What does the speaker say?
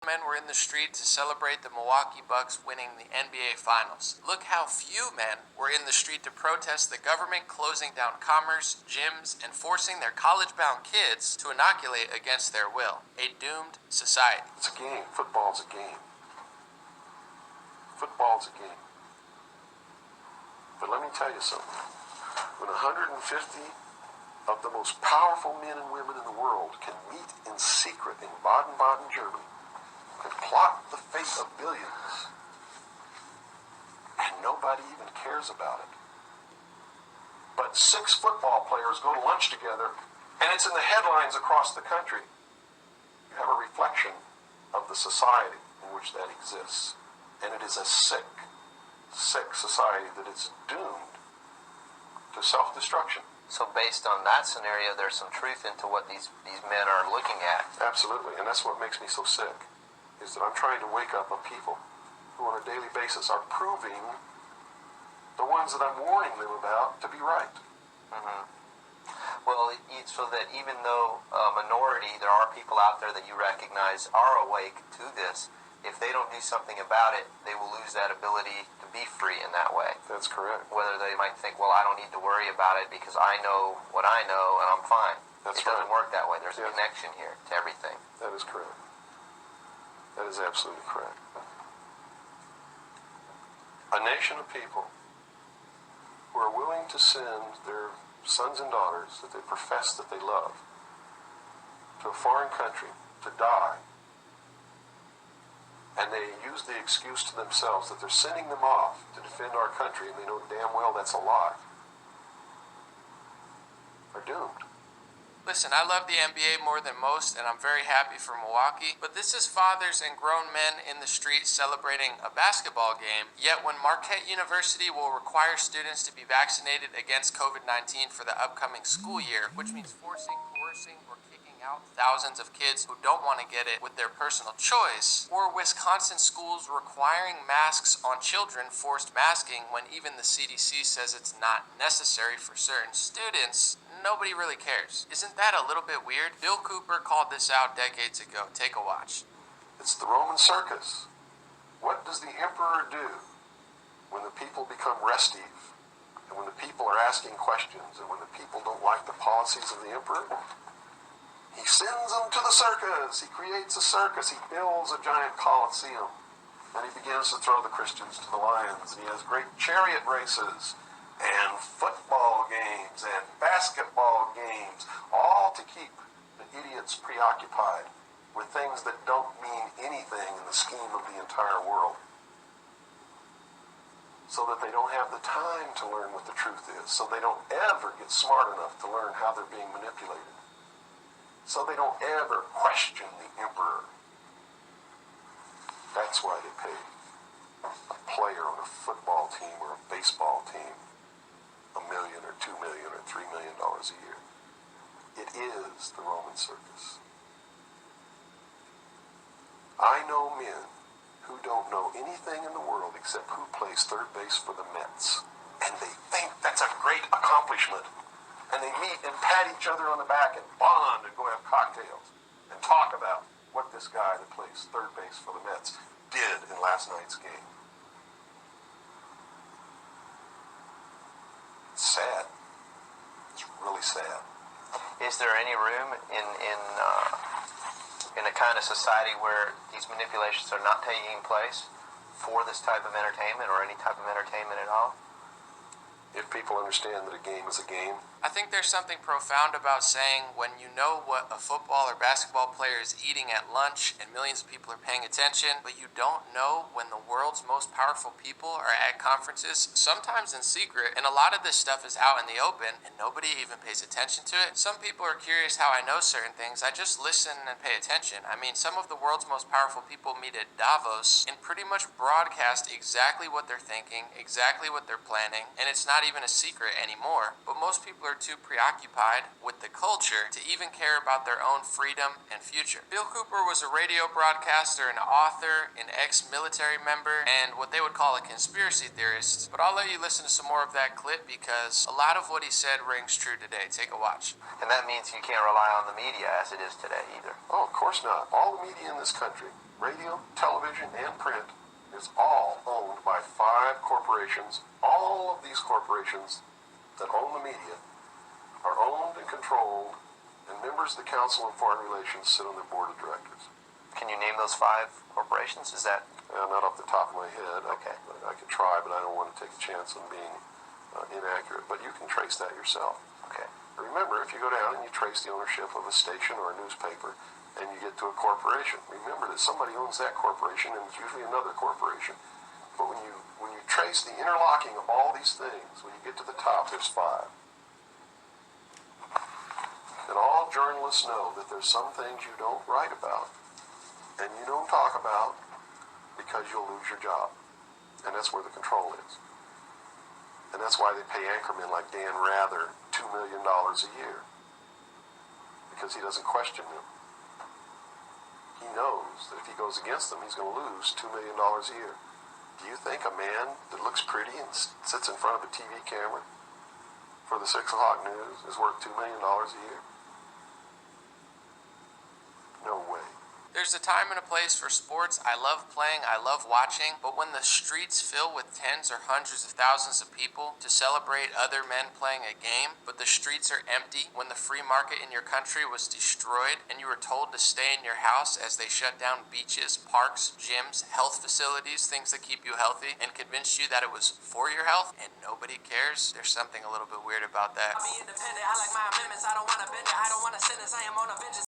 Men were in the street to celebrate the Milwaukee Bucks winning the NBA Finals. Look how few men were in the street to protest the government closing down commerce, gyms, and forcing their college-bound kids to inoculate against their will. A doomed society. It's a game. Football's a game. Football's a game. But let me tell you something. When 150 of the most powerful men and women in the world can meet in secret in Baden-Baden, Germany, can plot the fate of billions, and nobody even cares about it. But 6 football players go to lunch together, and it's in the headlines across the country. You have a reflection of the society in which that exists. And it is a sick society that is doomed to self-destruction. So based on that scenario, there's some truth into what these men are looking at. Absolutely, and that's what makes me so sick, is that I'm trying to wake up a people who on a daily basis are proving the ones that I'm warning them about to be right. Mm-hmm. Well, so that even though a minority, there are people out there that you recognize are awake to this, if they don't do something about it, they will lose that ability to be free in that way. That's correct. Whether they might think, well, I don't need to worry about it because I know what I know and I'm fine. That's it doesn't right. work that way. There's a connection here to everything. That is correct. That is absolutely correct. A nation of people who are willing to send their sons and daughters that they profess that they love to a foreign country to die, and they use the excuse to themselves that they're sending them off to defend our country, and they know damn well that's a lie, are doomed. Listen, I love the NBA more than most, and I'm very happy for Milwaukee, but this is fathers and grown men in the street celebrating a basketball game, yet when Marquette University will require students to be vaccinated against COVID-19 for the upcoming school year, which means forcing, coercing, or kicking out thousands of kids who don't want to get it with their personal choice, or Wisconsin schools requiring masks on children, forced masking when even the CDC says it's not necessary for certain students, nobody really cares. Isn't that a little bit weird? Bill Cooper called this out decades ago. Take a watch. It's the Roman circus. What does the emperor do when the people become restive, and when the people are asking questions, and when the people don't like the policies of the emperor? He sends them to the circus. He creates a circus. He builds a giant coliseum. And he begins to throw the Christians to the lions. And he has great chariot races and football games and basketball games, all to keep the idiots preoccupied with things that don't mean anything in the scheme of the entire world, so that they don't have the time to learn what the truth is, so they don't ever get smart enough to learn how they're being manipulated, so they don't ever question the emperor. That's why they pay a player on a football team or a baseball team $1 million or $2 million or $3 million a year. It is the Roman circus. I know men who don't know anything in the world except who plays third base for the Mets. And they think that's a great accomplishment. And they meet and pat each other on the back and bond and go have cocktails and talk about what this guy that plays third base for the Mets did in last night's game. It's sad. It's really sad. Is there any room in a kind of society where these manipulations are not taking place for this type of entertainment or any type of entertainment at all? If people understand that a game is a game. I think there's something profound about saying when you know what a football or basketball player is eating at lunch and millions of people are paying attention, but you don't know when the world's most powerful people are at conferences, sometimes in secret, and a lot of this stuff is out in the open and nobody even pays attention to it. Some people are curious how I know certain things. I just listen and pay attention. I mean, some of the world's most powerful people meet at Davos and pretty much broadcast exactly what they're thinking, exactly what they're planning, and it's not even a secret anymore. But most people are too preoccupied with the culture to even care about their own freedom and future. Bill Cooper was a radio broadcaster, an author, an ex-military member, and what they would call a conspiracy theorist. But I'll let you listen to some more of that clip because a lot of what he said rings true today. Take a watch. And that means you can't rely on the media as it is today either. Oh, of course not. All the media in this country radio, television, and print is all owned by 5 corporations. All of these corporations that own the media are owned and controlled, and members of the Council on Foreign Relations sit on their board of directors. Can you name those 5 corporations? Is that Not off the top of my head. Okay. I could try, but I don't want to take a chance on being inaccurate. But you can trace that yourself. okay? Remember, if you go down and you trace the ownership of a station or a newspaper, and you get to a corporation, remember that somebody owns that corporation, and it's usually another corporation. But when you trace the interlocking of all these things, when you get to the top, there's 5. And all journalists know that there's some things you don't write about and you don't talk about because you'll lose your job. And that's where the control is. And that's why they pay anchormen like Dan Rather $2 million a year, because he doesn't question them. He knows that if he goes against them, he's going to lose $2 million a year. Do you think a man that looks pretty and sits in front of a TV camera for the 6 o'clock news is worth $2 million a year? No way. There's a time and a place for sports. I love playing, I love watching, but when the streets fill with tens or hundreds of thousands of people to celebrate other men playing a game, but the streets are empty, when the free market in your country was destroyed and you were told to stay in your house as they shut down beaches, parks, gyms, health facilities, things that keep you healthy, and convinced you that it was for your health and nobody cares, there's something a little bit weird about that. I'll be independent, I like my amendments, I don't wanna bend it, I don't wanna sentence, I am on a vengeance.